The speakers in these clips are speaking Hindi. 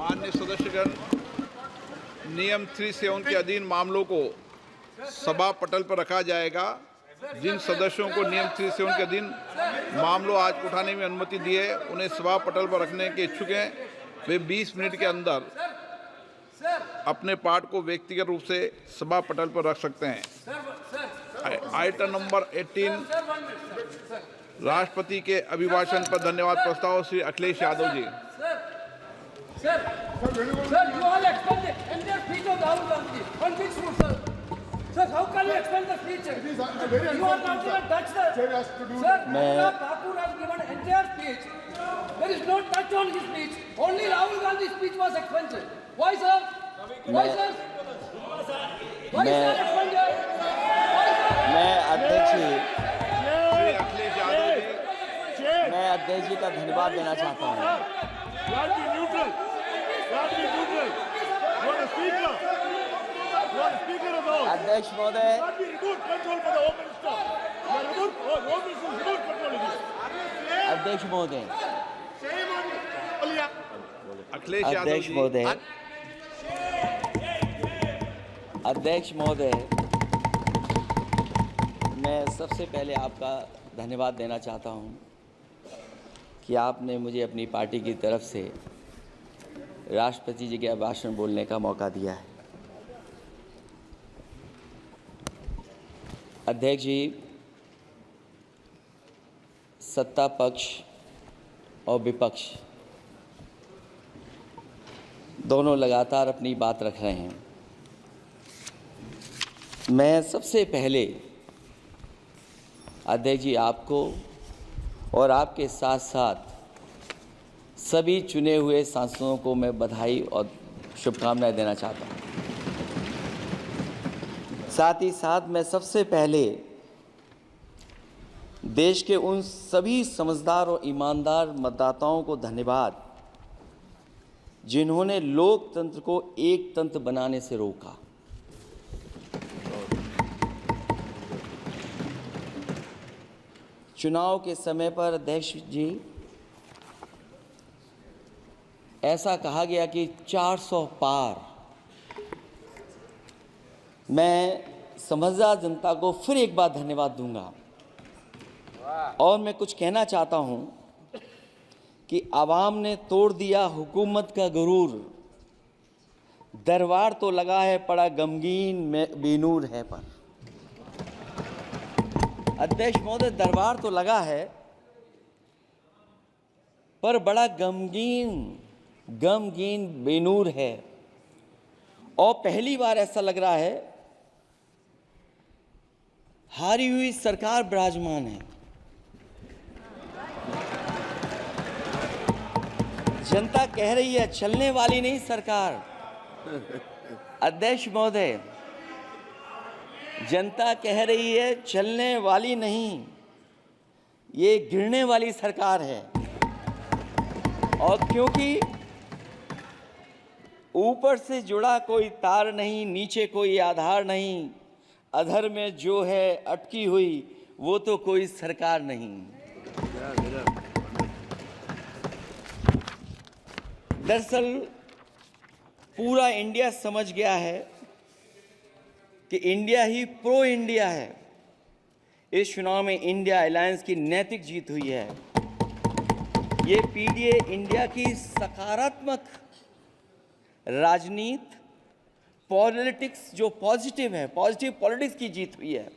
माननीय सदस्यगण, नियम 3-7 के अधीन मामलों को सभा पटल पर रखा जाएगा। जिन सदस्यों को नियम 3-7 के अधीन मामलों आज उठाने में अनुमति दी है, उन्हें सभा पटल पर रखने के इच्छुक हैं, वे 20 मिनट के अंदर अपने पाठ को व्यक्तिगत रूप से सभा पटल पर रख सकते हैं। आइटम नंबर 18, राष्ट्रपति के अभिभाषण पर धन्यवाद प्रस्ताव Shri Akhilesh Yadav ji. Sir, you all explain the entire speech of Rahul Gandhi. On which route, sir? Sir, how can you explain the speech? It is very You are not even touch the... Chair has to do... Sir, Anurag Thakur has given entire speech. There is no touch on his speech. Only Rahul Gandhi's speech was expunged. Why, sir? Why, sir? Why, sir, expunged? Why, sir? मैं अध्यक्ष जी श्री अखिलेश यादव जी। मैं अध्यक्ष जी का धन्यवाद देना चाहता हूँ। अध्यक्ष महोदय, अध्यक्ष महोदय, अखिलेश यादव अध्यक्ष जी। महोदय, अध्यक्ष महोदय, मैं सबसे पहले आपका धन्यवाद देना चाहता हूं कि आपने मुझे अपनी पार्टी की तरफ से राष्ट्रपति जी के भाषण बोलने का मौका दिया है। अध्यक्ष जी, सत्ता पक्ष और विपक्ष दोनों लगातार अपनी बात रख रहे हैं। मैं सबसे पहले अध्यक्ष जी आपको और आपके साथ साथ सभी चुने हुए सांसदों को मैं बधाई और शुभकामनाएं देना चाहता हूं। साथ ही साथ मैं सबसे पहले देश के उन सभी समझदार और ईमानदार मतदाताओं को धन्यवाद जिन्होंने लोकतंत्र को एक तंत्र बनाने से रोका। चुनाव के समय पर अध्यक्ष जी ऐसा कहा गया कि 400 पार। मैं समझदार जनता को फिर एक बार धन्यवाद दूंगा और मैं कुछ कहना चाहता हूं कि आवाम ने तोड़ दिया हुकूमत का गुरूर, दरबार तो लगा है पड़ा गमगीन में बेनूर है पर। अध्यक्ष महोदय, दरबार तो लगा है पर बड़ा गमगीन बेनूर है और पहली बार ऐसा लग रहा है हारी हुई सरकार विराजमान है। जनता कह रही है चलने वाली नहीं सरकार। अध्यक्ष महोदय, जनता कह रही है चलने वाली नहीं, ये गिरने वाली सरकार है। और क्योंकि ऊपर से जुड़ा कोई तार नहीं, नीचे कोई आधार नहीं, अधर में जो है अटकी हुई वो तो कोई सरकार नहीं। दरअसल पूरा इंडिया समझ गया है कि इंडिया ही प्रो इंडिया है। इस चुनाव में इंडिया अलायंस की नैतिक जीत हुई है। ये पीडीए इंडिया की सकारात्मक राजनीति, पॉलिटिक्स जो पॉजिटिव है, पॉजिटिव पॉलिटिक्स की जीत हुई है।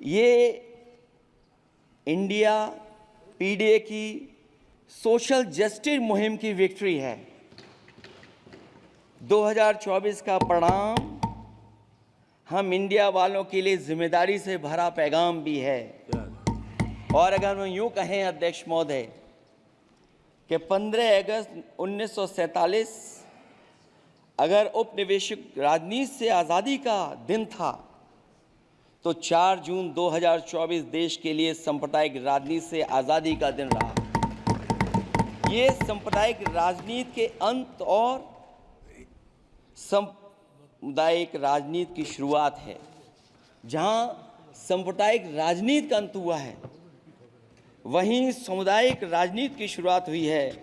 ये इंडिया पीडीए की सोशल जस्टिस मुहिम की विक्ट्री है। 2024 का परिणाम हम इंडिया वालों के लिए जिम्मेदारी से भरा पैगाम भी है। और अगर हम यूँ कहें अध्यक्ष महोदय कि 15 अगस्त 1947 अगर उपनिवेशिक राजनीति से आज़ादी का दिन था तो 4 जून 2024 देश के लिए सांप्रदायिक राजनीति से आज़ादी का दिन रहा। ये सांप्रदायिक राजनीति के अंत और सामुदायिक राजनीति की शुरुआत है। जहां सांप्रदायिक राजनीति का अंत हुआ है, वहीं सामुदायिक राजनीति की शुरुआत हुई है।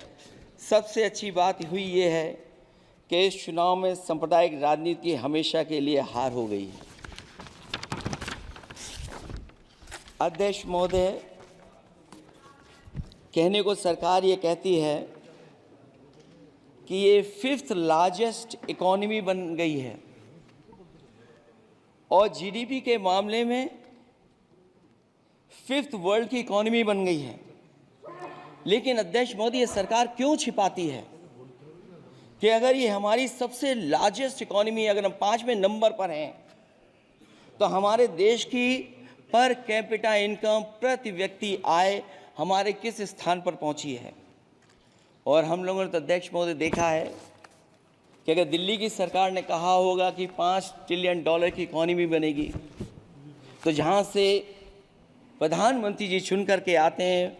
सबसे अच्छी बात हुई ये है कि इस चुनाव में सांप्रदायिक राजनीति हमेशा के लिए हार हो गई है। अध्यक्ष महोदय, कहने को सरकार ये कहती है कि ये 5th लार्जेस्ट इकोनॉमी बन गई है और जीडीपी के मामले में 5th वर्ल्ड की इकोनॉमी बन गई है। लेकिन अध्यक्ष मोदी, ये सरकार क्यों छिपाती है कि अगर ये हमारी सबसे लार्जेस्ट इकोनॉमी, अगर हम 5वें नंबर पर हैं, तो हमारे देश की पर कैपिटा इनकम, प्रति व्यक्ति आय हमारे किस स्थान पर पहुंची है। और हम लोगों ने तो अध्यक्ष महोदय देखा है कि अगर दिल्ली की सरकार ने कहा होगा कि $5 ट्रिलियन की इकोनॉमी बनेगी, तो जहां से प्रधानमंत्री जी चुन करके आते हैं,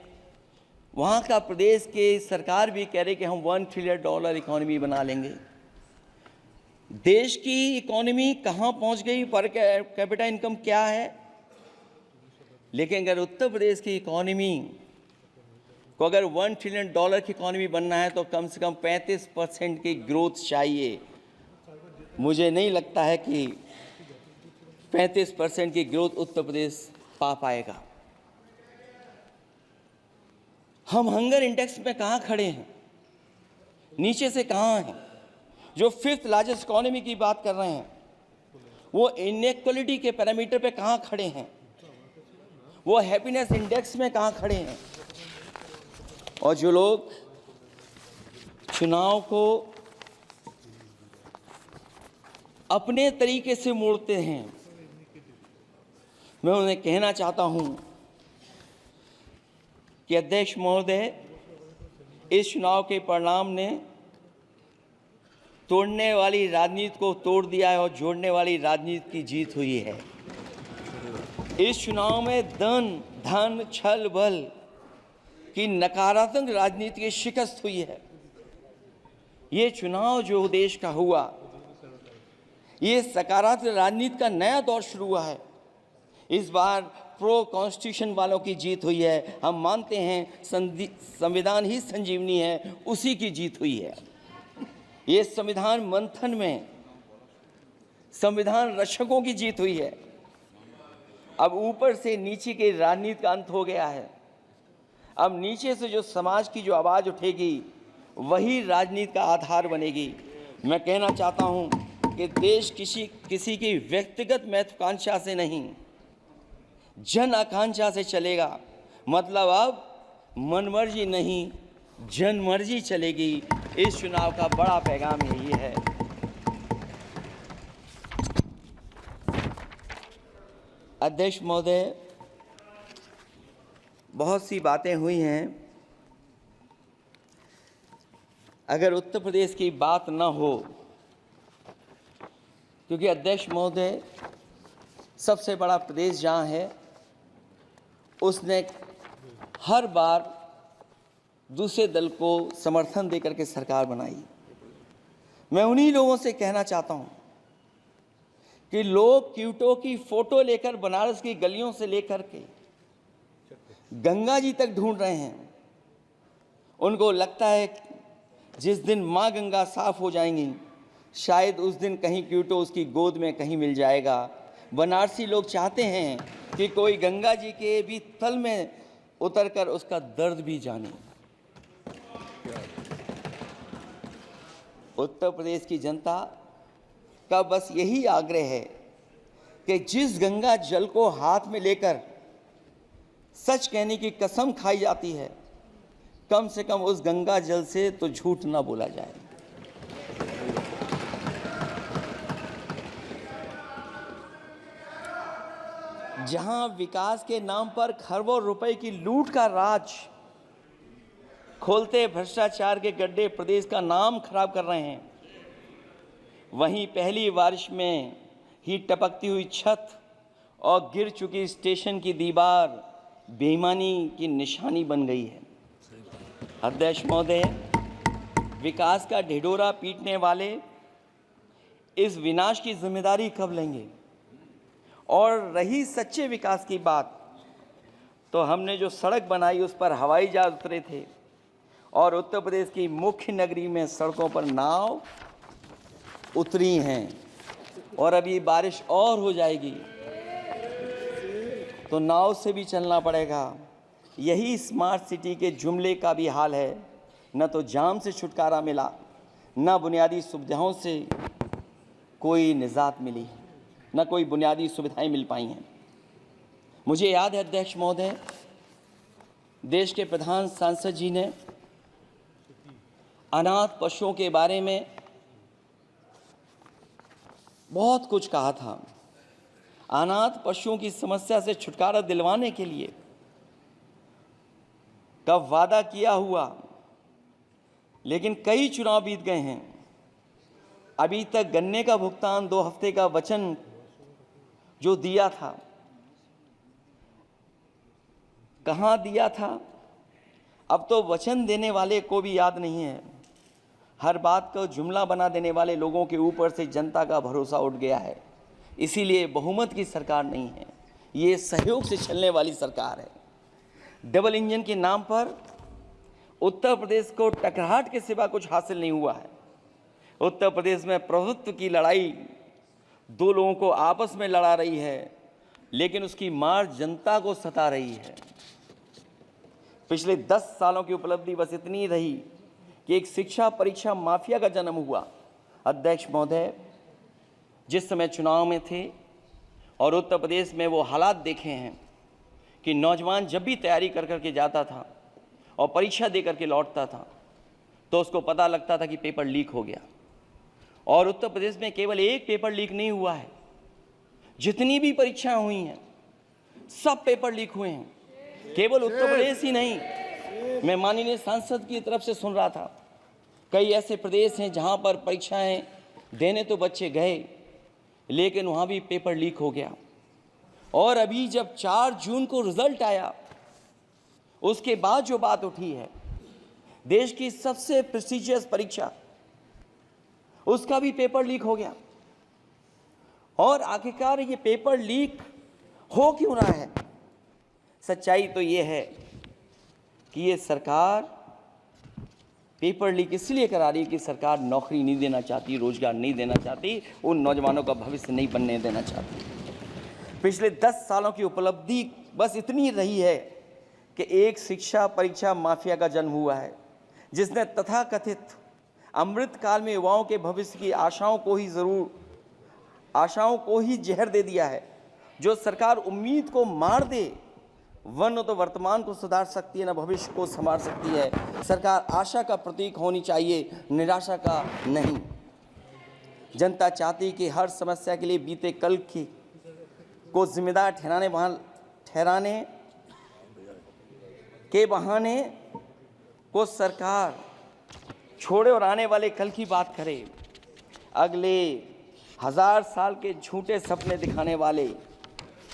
वहाँ का प्रदेश के सरकार भी कह रही कि हम $1 ट्रिलियन इकोनॉमी बना लेंगे। देश की इकोनॉमी कहाँ पहुँच गई, पर कैपिटा इनकम क्या है। लेकिन अगर उत्तर प्रदेश की इकोनॉमी को अगर $1 ट्रिलियन की इकोनॉमी बनना है तो कम से कम 35% की ग्रोथ चाहिए। मुझे नहीं लगता है कि 35% की ग्रोथ उत्तर प्रदेश पा पाएगा। हम हंगर इंडेक्स में कहाँ खड़े हैं, नीचे से कहाँ हैं। जो 5th लार्जेस्ट इकोनॉमी की बात कर रहे हैं, वो इनइक्वालिटी के पैरामीटर पे कहाँ खड़े हैं, वो हैप्पीनेस इंडेक्स में कहाँ खड़े हैं। और जो लोग चुनाव को अपने तरीके से मोड़ते हैं, मैं उन्हें कहना चाहता हूं कि अध्यक्ष महोदय, इस चुनाव के परिणाम ने तोड़ने वाली राजनीति को तोड़ दिया है और जोड़ने वाली राजनीति की जीत हुई है। इस चुनाव में धन छल बल की नकारात्मक राजनीति की शिकस्त हुई है। ये चुनाव जो देश का हुआ, ये सकारात्मक राजनीति का नया दौर शुरू हुआ है। इस बार प्रो कॉन्स्टिट्यूशन वालों की जीत हुई है। हम मानते हैं संविधान ही संजीवनी है, उसी की जीत हुई है। ये संविधान मंथन में संविधान रक्षकों की जीत हुई है। अब ऊपर से नीचे की राजनीति का अंत हो गया है। अब नीचे से जो समाज की जो आवाज़ उठेगी, वही राजनीति का आधार बनेगी। मैं कहना चाहता हूं कि देश किसी की व्यक्तिगत महत्वाकांक्षा से नहीं, जन आकांक्षा से चलेगा। मतलब अब मनमर्जी नहीं, जनमर्जी चलेगी। इस चुनाव का बड़ा पैगाम यही है। अध्यक्ष महोदय, बहुत सी बातें हुई हैं। अगर उत्तर प्रदेश की बात न हो, क्योंकि अध्यक्ष महोदय सबसे बड़ा प्रदेश जहाँ है, उसने हर बार दूसरे दल को समर्थन देकर के सरकार बनाई। मैं उन्हीं लोगों से कहना चाहता हूँ कि लोग क्यूटो की फोटो लेकर बनारस की गलियों से लेकर के गंगा जी तक ढूंढ रहे हैं। उनको लगता है जिस दिन माँ गंगा साफ हो जाएंगी, शायद उस दिन कहीं क्यूटो उसकी गोद में कहीं मिल जाएगा। बनारसी लोग चाहते हैं कि कोई गंगा जी के भी तल में उतरकर उसका दर्द भी जाने। उत्तर प्रदेश की जनता का बस यही आग्रह है कि जिस गंगा जल को हाथ में लेकर सच कहने की कसम खाई जाती है, कम से कम उस गंगा जल से तो झूठ ना बोला जाए। जहां विकास के नाम पर खरबों रुपए की लूट का राज खोलते भ्रष्टाचार के गड्ढे प्रदेश का नाम खराब कर रहे हैं, वहीं पहली बारिश में ही टपकती हुई छत और गिर चुकी स्टेशन की दीवार बेईमानी की निशानी बन गई है। अध्यक्ष महोदय, विकास का ढिढोरा पीटने वाले इस विनाश की जिम्मेदारी कब लेंगे? और रही सच्चे विकास की बात, तो हमने जो सड़क बनाई उस पर हवाई जहाज उतरे थे और उत्तर प्रदेश की मुख्य नगरी में सड़कों पर नाव उतरी हैं और अभी बारिश और हो जाएगी तो नाव से भी चलना पड़ेगा। यही स्मार्ट सिटी के जुमले का भी हाल है। न तो जाम से छुटकारा मिला, न बुनियादी सुविधाओं से कोई निजात मिली, न कोई बुनियादी सुविधाएं मिल पाई हैं। मुझे याद है अध्यक्ष महोदय, देश के प्रधान सांसद जी ने अनाथ पशुओं के बारे में बहुत कुछ कहा था। अनाथ पशुओं की समस्या से छुटकारा दिलवाने के लिए कब वादा किया हुआ, लेकिन कई चुनाव बीत गए हैं, अभी तक गन्ने का भुगतान 2 हफ्ते का वचन जो दिया था, कहाँ दिया था, अब तो वचन देने वाले को भी याद नहीं है। हर बात को जुमला बना देने वाले लोगों के ऊपर से जनता का भरोसा उठ गया है। इसीलिए बहुमत की सरकार नहीं है, ये सहयोग से चलने वाली सरकार है। डबल इंजन के नाम पर उत्तर प्रदेश को टकराहट के सिवा कुछ हासिल नहीं हुआ है। उत्तर प्रदेश में प्रभुत्व की लड़ाई 2 लोगों को आपस में लड़ा रही है, लेकिन उसकी मार जनता को सता रही है। पिछले 10 सालों की उपलब्धि बस इतनी रही कि एक शिक्षा परीक्षा माफिया का जन्म हुआ। अध्यक्ष महोदय, जिस समय चुनाव में थे और उत्तर प्रदेश में वो हालात देखे हैं कि नौजवान जब भी तैयारी कर करके जाता था और परीक्षा दे करके लौटता था तो उसको पता लगता था कि पेपर लीक हो गया। और उत्तर प्रदेश में केवल एक पेपर लीक नहीं हुआ है, जितनी भी परीक्षाएं हुई हैं सब पेपर लीक हुए हैं। केवल उत्तर प्रदेश ही नहीं, मैं माननीय सांसद की तरफ से सुन रहा था, कई ऐसे प्रदेश हैं जहां पर परीक्षाएं देने तो बच्चे गए, लेकिन वहां भी पेपर लीक हो गया। और अभी जब 4 जून को रिजल्ट आया, उसके बाद जो बात उठी है, देश की सबसे प्रेस्टिजियस परीक्षा, उसका भी पेपर लीक हो गया। और आखिरकार ये पेपर लीक हो क्यों रहा है? सच्चाई तो ये है कि ये सरकार पेपर लीक इसलिए करा रही है कि सरकार नौकरी नहीं देना चाहती, रोजगार नहीं देना चाहती, उन नौजवानों का भविष्य नहीं बनने देना चाहती। पिछले 10 सालों की उपलब्धि बस इतनी रही है कि एक शिक्षा परीक्षा माफिया का जन्म हुआ है, जिसने तथाकथित अमृतकाल में युवाओं के भविष्य की आशाओं को ही जहर दे दिया है। जो सरकार उम्मीद को मार दे, वह न तो वर्तमान को सुधार सकती है, न भविष्य को संवार सकती है। सरकार आशा का प्रतीक होनी चाहिए, निराशा का नहीं। जनता चाहती कि हर समस्या के लिए बीते कल को जिम्मेदार ठहराने के बहाने को सरकार छोड़े और आने वाले कल की बात करे। अगले 1000 साल के झूठे सपने दिखाने वाले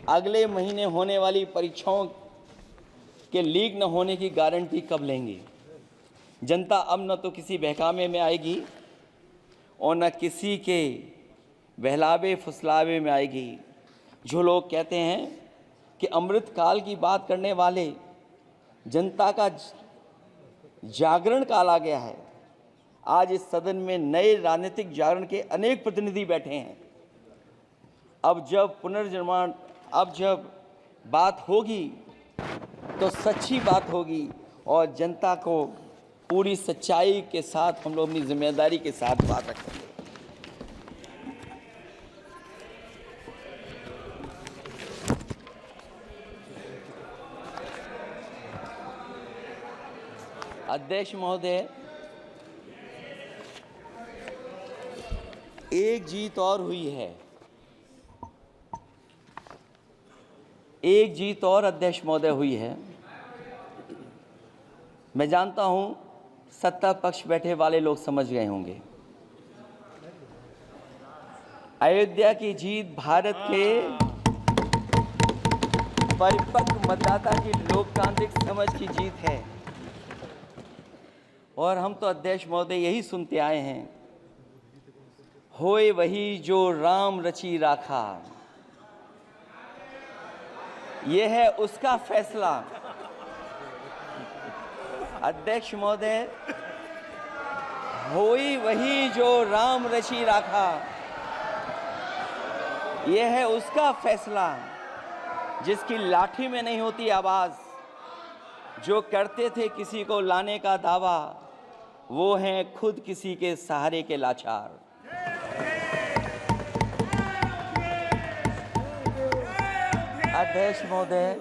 अगले महीने होने वाली परीक्षाओं के लीक न होने की गारंटी कब लेंगे? जनता अब न तो किसी बहकावे में आएगी और न किसी के बहलावे फुसलावे में आएगी। जो लोग कहते हैं कि अमृतकाल की बात करने वाले जनता का जागरण काल आ गया है। आज इस सदन में नए राजनीतिक जागरण के अनेक प्रतिनिधि बैठे हैं। अब जब बात होगी तो सच्ची बात होगी और जनता को पूरी सच्चाई के साथ हम लोग अपनी जिम्मेदारी के साथ बात रखेंगे। अध्यक्ष महोदय, एक जीत और हुई है, एक जीत और अध्यक्ष महोदय हुई है। मैं जानता हूं सत्ता पक्ष बैठे वाले लोग समझ गए होंगे। अयोध्या की जीत भारत के परिपक्व मतदाता की लोकतांत्रिक समझ की जीत है। और हम तो अध्यक्ष महोदय यही सुनते आए हैं, होए वही जो राम रची राखा, यह है उसका फैसला। अध्यक्ष महोदय, होई वही जो राम रचि राखा, यह है उसका फैसला जिसकी लाठी में नहीं होती आवाज। जो करते थे किसी को लाने का दावा, वो हैं खुद किसी के सहारे के लाचार। अध्यक्ष महोदय,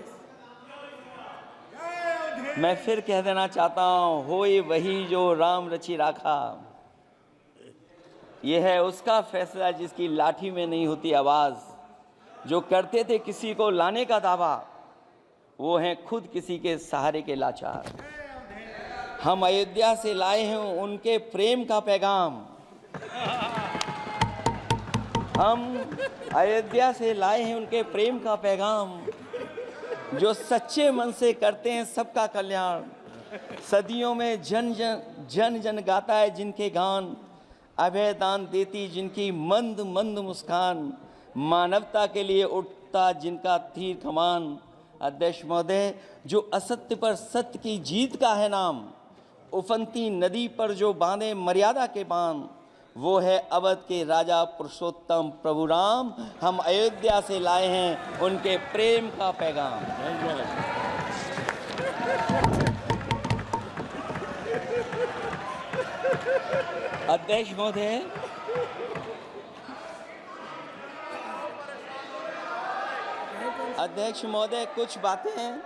मैं फिर कह देना चाहता हूं, होई वही जो राम रचि राखा, यह है उसका फैसला जिसकी लाठी में नहीं होती आवाज। जो करते थे किसी को लाने का दावा, वो हैं खुद किसी के सहारे के लाचार। हम अयोध्या से लाए हैं उनके प्रेम का पैगाम, हम अयोध्या से लाए हैं उनके प्रेम का पैगाम। जो सच्चे मन से करते हैं सबका कल्याण। सदियों में जन जन गाता है जिनके गान, अभय दान देती जिनकी मंद मंद मुस्कान। मानवता के लिए उठता जिनका तीर कमान। अध्यक्ष महोदय, जो असत्य पर सत्य की जीत का है नाम, उफनती नदी पर जो बांधे मर्यादा के बांध, वो है अवध के राजा पुरुषोत्तम प्रभु राम। हम अयोध्या से लाए हैं उनके प्रेम का पैगाम। अध्यक्ष महोदय, अध्यक्ष महोदय, कुछ बातें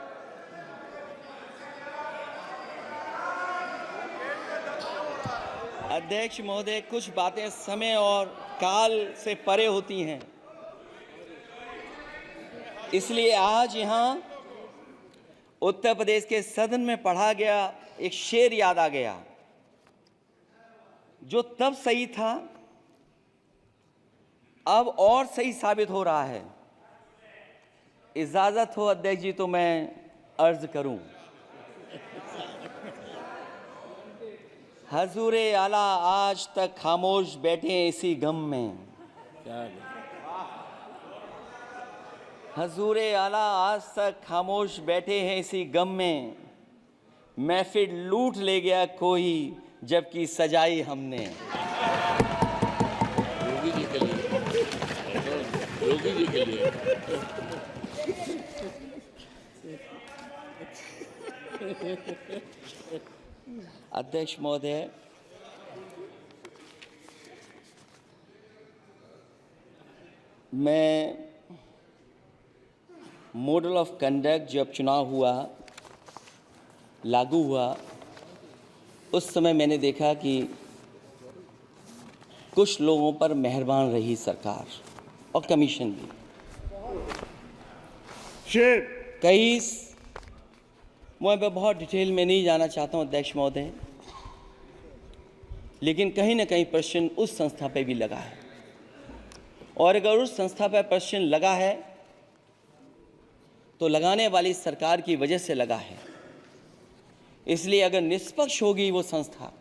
अध्यक्ष महोदय, कुछ बातें समय और काल से परे होती हैं। इसलिए आज यहाँ उत्तर प्रदेश के सदन में पढ़ा गया एक शेर याद आ गया, जो तब सही था, अब और सही साबित हो रहा है। इजाजत हो अध्यक्ष जी तो मैं अर्ज करूं। हजूरे आला आज तक खामोश बैठे इसी गम में। हजूरे आला आज तक खामोश बैठे हैं इसी गम में। महफिल लूट ले गया कोई जबकि सजाई हमने। योगी जी के लिए, योगी जी के लिए। अध्यक्ष महोदय, मैं मॉडल ऑफ कंडक्ट जब चुनाव हुआ, लागू हुआ, उस समय मैंने देखा कि कुछ लोगों पर मेहरबान रही सरकार और कमीशन भी। कई मैं बहुत डिटेल में नहीं जाना चाहता हूं अध्यक्ष महोदय, लेकिन कहीं ना कहीं प्रश्न उस संस्था पे भी लगा है। और अगर उस संस्था पर प्रश्न लगा है तो लगाने वाली सरकार की वजह से लगा है। इसलिए अगर निष्पक्ष होगी वो संस्था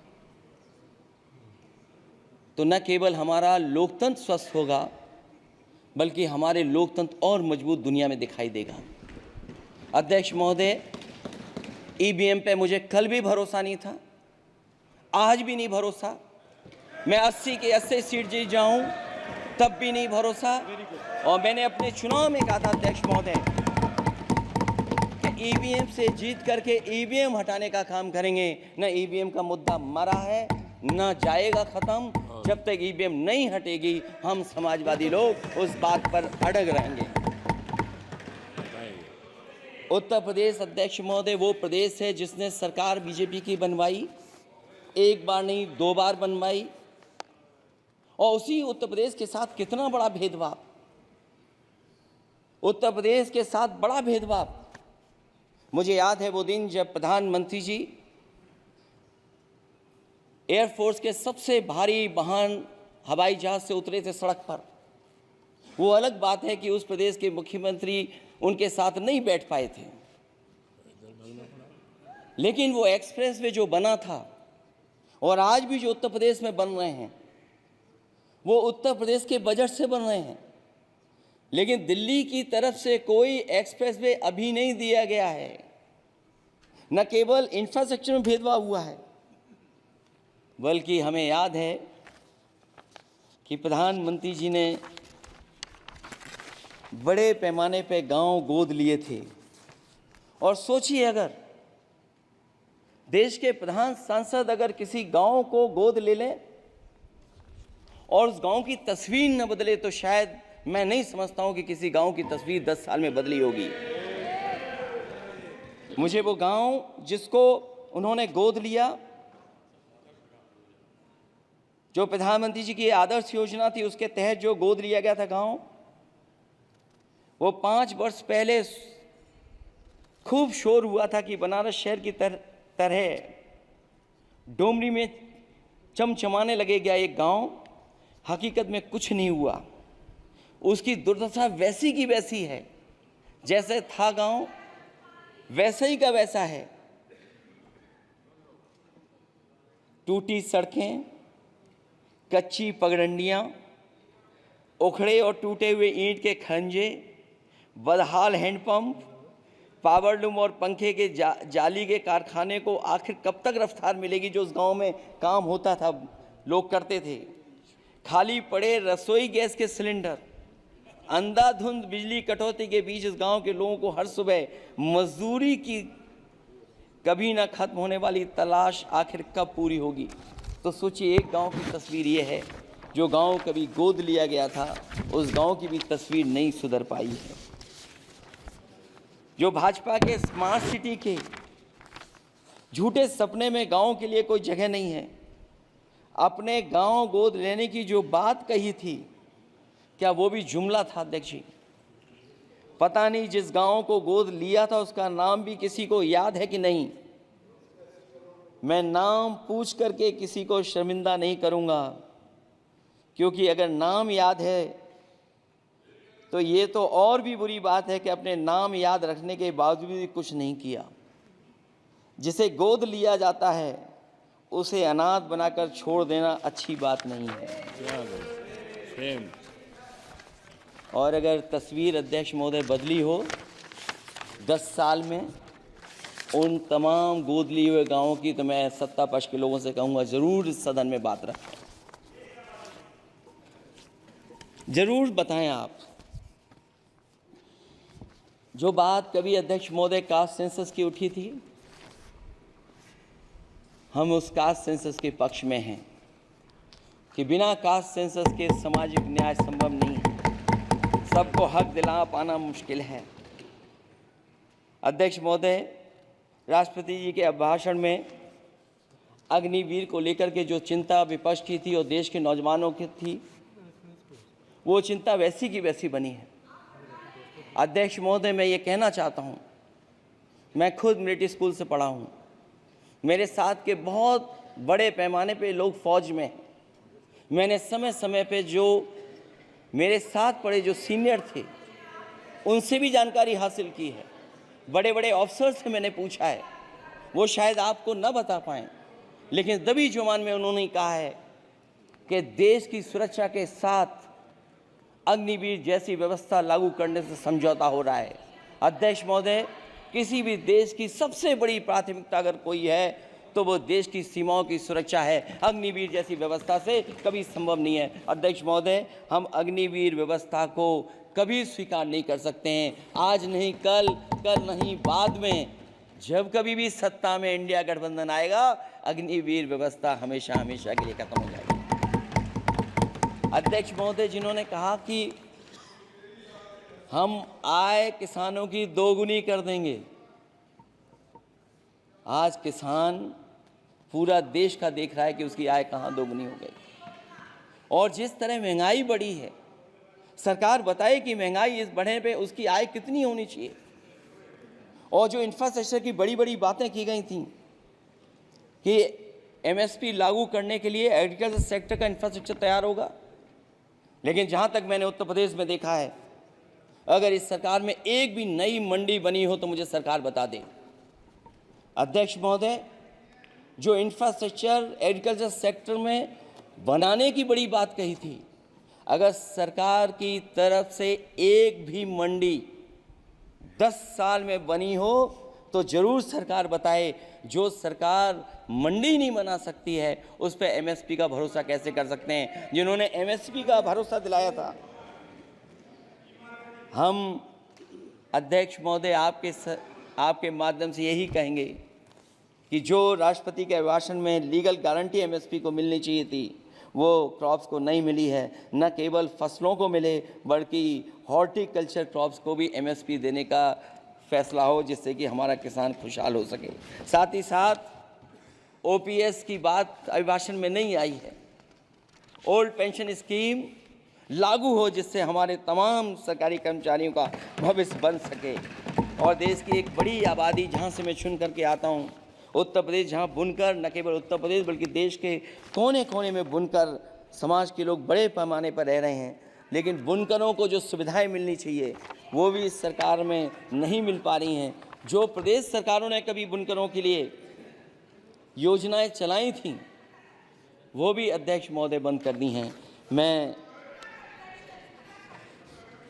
तो न केवल हमारा लोकतंत्र स्वस्थ होगा, बल्कि हमारे लोकतंत्र और मजबूत दुनिया में दिखाई देगा। अध्यक्ष महोदय, ईवीएम पे मुझे कल भी भरोसा नहीं था, आज भी नहीं भरोसा। मैं 80 के 80 सीट जीत जाऊं तब भी नहीं भरोसा। और मैंने अपने चुनाव में कहा था अध्यक्ष महोदय कि ईवीएम से जीत करके ईवीएम हटाने का काम करेंगे। न ईवीएम का मुद्दा मरा है, न जाएगा खत्म। जब तक ईवीएम नहीं हटेगी हम समाजवादी लोग उस बात पर अड़ग रहेंगे। उत्तर प्रदेश अध्यक्ष महोदय वो प्रदेश है जिसने सरकार बीजेपी की बनवाई, एक बार नहीं 2 बार बनवाई। और उसी उत्तर प्रदेश के साथ कितना बड़ा भेदभाव, उत्तर प्रदेश के साथ बड़ा भेदभाव। मुझे याद है वो दिन जब प्रधानमंत्री जी एयरफोर्स के सबसे भारी वाहन हवाई जहाज से उतरे थे सड़क पर। वो अलग बात है कि उस प्रदेश के मुख्यमंत्री उनके साथ नहीं बैठ पाए थे, लेकिन वो एक्सप्रेसवे जो बना था और आज भी जो उत्तर प्रदेश में बन रहे हैं वो उत्तर प्रदेश के बजट से बन रहे हैं। लेकिन दिल्ली की तरफ से कोई एक्सप्रेसवे अभी नहीं दिया गया है। न केवल इंफ्रास्ट्रक्चर में भेदभाव हुआ है, बल्कि हमें याद है कि प्रधानमंत्री जी ने बड़े पैमाने पे गांव गोद लिए थे। और सोचिए, अगर देश के प्रधान सांसद अगर किसी गांव को गोद ले लें और उस गांव की तस्वीर न बदले, तो शायद मैं नहीं समझता हूं कि किसी गांव की तस्वीर 10 साल में बदली होगी। मुझे वो गांव जिसको उन्होंने गोद लिया, जो प्रधानमंत्री जी की आदर्श योजना थी उसके तहत जो गोद लिया गया था गांव, वो 5 वर्ष पहले खूब शोर हुआ था कि बनारस शहर की तरह डोमरी में चमचमाने लगेगा एक गांव। हकीकत में कुछ नहीं हुआ। उसकी दुर्दशा वैसी की वैसी है, जैसे था गांव वैसे ही का वैसा है। टूटी सड़कें, कच्ची पगडंडियां, उखड़े और टूटे हुए ईंट के खंजे, बदहाल हैंडपंप, पावरलूम और पंखे के जाली के कारखाने को आखिर कब तक रफ्तार मिलेगी जो उस गांव में काम होता था, लोग करते थे। खाली पड़े रसोई गैस के सिलेंडर, अंधाधुंध बिजली कटौती के बीच इस गांव के लोगों को हर सुबह मजदूरी की कभी ना खत्म होने वाली तलाश आखिर कब पूरी होगी। तो सोचिए, एक गांव की तस्वीर ये है। जो गांव कभी गोद लिया गया था, उस गांव की भी तस्वीर नहीं सुधर पाई है। जो भाजपा के स्मार्ट सिटी के झूठे सपने में गांव के लिए कोई जगह नहीं है। अपने गांव गोद लेने की जो बात कही थी, क्या वो भी जुमला था अध्यक्ष जी? पता नहीं जिस गांव को गोद लिया था उसका नाम भी किसी को याद है कि नहीं। मैं नाम पूछ करके किसी को शर्मिंदा नहीं करूंगा, क्योंकि अगर नाम याद है तो ये तो और भी बुरी बात है कि अपने नाम याद रखने के बावजूद भी कुछ नहीं किया। जिसे गोद लिया जाता है उसे अनाथ बनाकर छोड़ देना अच्छी बात नहीं है। और अगर तस्वीर अध्यक्ष महोदय बदली हो 10 साल में उन तमाम गोद लिए हुए गांवों की, तो मैं सत्ता पक्ष के लोगों से कहूंगा जरूर इस सदन में बात रखें, जरूर बताएं आप। जो बात कभी अध्यक्ष महोदय कास्ट सेंसस की उठी थी, हम उस कास्ट सेंसस के पक्ष में हैं कि बिना कास्ट सेंसस के सामाजिक न्याय संभव नहीं है। सबको हक दिला पाना मुश्किल है। अध्यक्ष महोदय, राष्ट्रपति जी के अभिभाषण में अग्निवीर को लेकर के जो चिंता विपक्ष की थी और देश के नौजवानों की थी, वो चिंता वैसी की वैसी बनी है। अध्यक्ष महोदय, मैं ये कहना चाहता हूँ, मैं खुद मिलिट्री स्कूल से पढ़ा हूँ। मेरे साथ के बहुत बड़े पैमाने पे लोग फौज में हैं। मैंने समय समय पे जो मेरे साथ पढ़े जो सीनियर थे उनसे भी जानकारी हासिल की है। बड़े बड़े ऑफिसर से मैंने पूछा है, वो शायद आपको न बता पाएँ, लेकिन दबी जुबान में उन्होंने कहा है कि देश की सुरक्षा के साथ अग्निवीर जैसी व्यवस्था लागू करने से समझौता हो रहा है। अध्यक्ष महोदय, किसी भी देश की सबसे बड़ी प्राथमिकता अगर कोई है तो वो देश की सीमाओं की सुरक्षा है। अग्निवीर जैसी व्यवस्था से कभी संभव नहीं है। अध्यक्ष महोदय, हम अग्निवीर व्यवस्था को कभी स्वीकार नहीं कर सकते हैं। आज नहीं कल, कल नहीं बाद में, जब कभी भी सत्ता में इंडिया गठबंधन आएगा, अग्निवीर व्यवस्था हमेशा हमेशा के लिए खत्म हो जाएगी। अध्यक्ष महोदय, जिन्होंने कहा कि हम आय किसानों की दोगुनी कर देंगे, आज किसान पूरा देश का देख रहा है कि उसकी आय कहाँ दोगुनी हो गई। और जिस तरह महंगाई बढ़ी है, सरकार बताए कि महंगाई इस बढ़ने पे उसकी आय कितनी होनी चाहिए। और जो इंफ्रास्ट्रक्चर की बड़ी बड़ी बातें की गई थी कि एमएसपी लागू करने के लिए एग्रीकल्चर सेक्टर का इंफ्रास्ट्रक्चर तैयार होगा, लेकिन जहाँ तक मैंने उत्तर प्रदेश में देखा है, अगर इस सरकार में एक भी नई मंडी बनी हो तो मुझे सरकार बता दे। अध्यक्ष महोदय, जो इंफ्रास्ट्रक्चर एग्रीकल्चर सेक्टर में बनाने की बड़ी बात कही थी, अगर सरकार की तरफ से एक भी मंडी 10 साल में बनी हो तो ज़रूर सरकार बताए। जो सरकार मंडी नहीं बना सकती है उस पर एमएसपी का भरोसा कैसे कर सकते हैं, जिन्होंने एमएसपी का भरोसा दिलाया था। हम अध्यक्ष महोदय आपके माध्यम से यही कहेंगे कि जो राष्ट्रपति के अभिभाषण में लीगल गारंटी एमएसपी को मिलनी चाहिए थी वो क्रॉप्स को नहीं मिली है। न केवल फसलों को मिले बल्कि हॉर्टिकल्चर क्रॉप्स को भी एमएसपी देने का फैसला हो, जिससे कि हमारा किसान खुशहाल हो सके। साथ ही साथ ओपीएस की बात अभिभाषण में नहीं आई है। ओल्ड पेंशन स्कीम लागू हो जिससे हमारे तमाम सरकारी कर्मचारियों का भविष्य बन सके। और देश की एक बड़ी आबादी जहाँ से मैं चुन करके आता हूँ, उत्तर प्रदेश, जहाँ बुनकर न केवल उत्तर प्रदेश बल्कि देश के कोने कोने में बुनकर समाज के लोग बड़े पैमाने पर रह रहे हैं, लेकिन बुनकरों को जो सुविधाएं मिलनी चाहिए वो भी इस सरकार में नहीं मिल पा रही हैं। जो प्रदेश सरकारों ने कभी बुनकरों के लिए योजनाएं चलाई थीं वो भी अध्यक्ष महोदय बंद कर दी हैं। मैं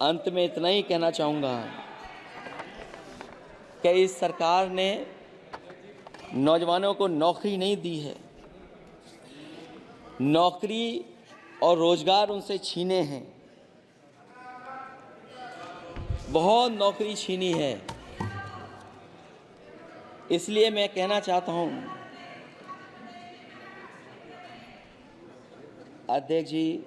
अंत में इतना ही कहना चाहूँगा कि इस सरकार ने नौजवानों को नौकरी नहीं दी है, नौकरी और रोजगार उनसे छीने हैं, बहुत नौकरी छीनी है। इसलिए मैं कहना चाहता हूं अध्यक्ष जी,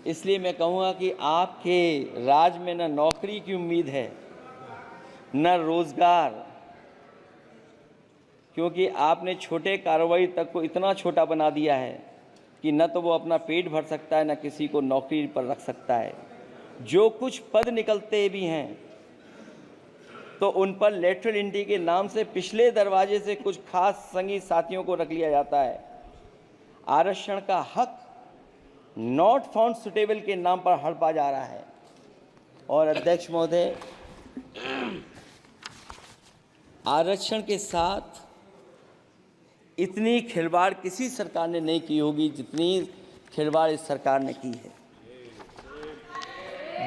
इसलिए मैं कहूँगा कि आपके राज में न नौकरी की उम्मीद है न रोजगार, क्योंकि आपने छोटे कारोबारी तक को इतना छोटा बना दिया है कि न तो वो अपना पेट भर सकता है न किसी को नौकरी पर रख सकता है। जो कुछ पद निकलते भी हैं तो उन पर लेटरल एंट्री के नाम से पिछले दरवाजे से कुछ खास संगी साथियों को रख लिया जाता है। आरक्षण का हक नॉट फाउंड सुटेबल के नाम पर हड़पा जा रहा है। और अध्यक्ष महोदय, आरक्षण के साथ इतनी खिलवाड़ किसी सरकार ने नहीं की होगी जितनी खिलवाड़ इस सरकार ने की है।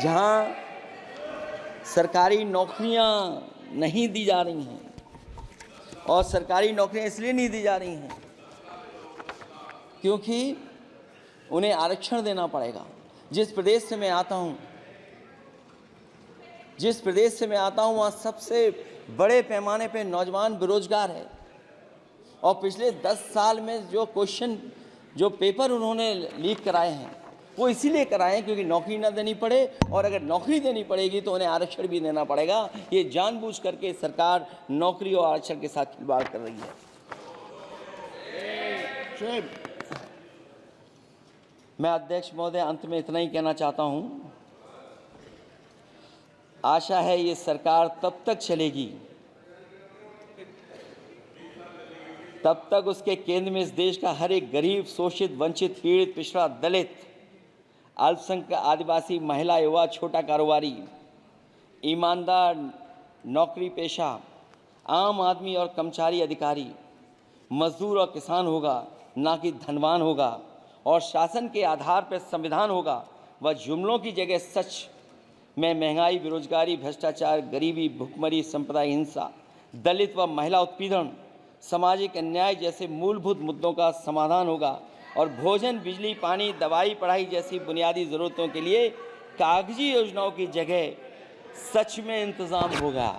जहां सरकारी नौकरियां नहीं दी जा रही हैं, और सरकारी नौकरियां इसलिए नहीं दी जा रही हैं क्योंकि उन्हें आरक्षण देना पड़ेगा। जिस प्रदेश से मैं आता हूं वहाँ सबसे बड़े पैमाने पे नौजवान बेरोजगार है। और पिछले 10 साल में जो पेपर उन्होंने लीक कराए हैं वो इसीलिए कराए हैं क्योंकि नौकरी ना देनी पड़े, और अगर नौकरी देनी पड़ेगी तो उन्हें आरक्षण भी देना पड़ेगा। ये जानबूझ करके सरकार नौकरी और आरक्षण के साथ खिलवाड़ कर रही है। मैं अध्यक्ष महोदय अंत में इतना ही कहना चाहता हूं, आशा है ये सरकार तब तक चलेगी तब तक उसके केंद्र में इस देश का हर एक गरीब, शोषित, वंचित, पीड़ित, पिछड़ा, दलित, अल्पसंख्यक, आदिवासी, महिला, युवा, छोटा कारोबारी, ईमानदार, नौकरी पेशा, आम आदमी और कर्मचारी, अधिकारी, मजदूर और किसान होगा, ना कि धनवान होगा। और शासन के आधार पर संविधान होगा। वह जुमलों की जगह सच में महंगाई, बेरोजगारी, भ्रष्टाचार, गरीबी, भुखमरी, सांप्रदायिक हिंसा, दलित व महिला उत्पीड़न, सामाजिक अन्याय जैसे मूलभूत मुद्दों का समाधान होगा। और भोजन, बिजली, पानी, दवाई, पढ़ाई जैसी बुनियादी ज़रूरतों के लिए कागजी योजनाओं की जगह सच में इंतज़ाम होगा।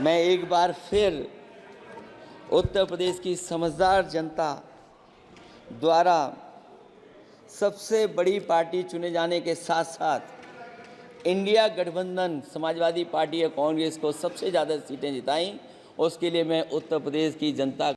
मैं एक बार फिर उत्तर प्रदेश की समझदार जनता द्वारा सबसे बड़ी पार्टी चुने जाने के साथ साथ इंडिया गठबंधन समाजवादी पार्टी और कांग्रेस को सबसे ज़्यादा सीटें जिताई, उसके लिए मैं उत्तर प्रदेश की जनता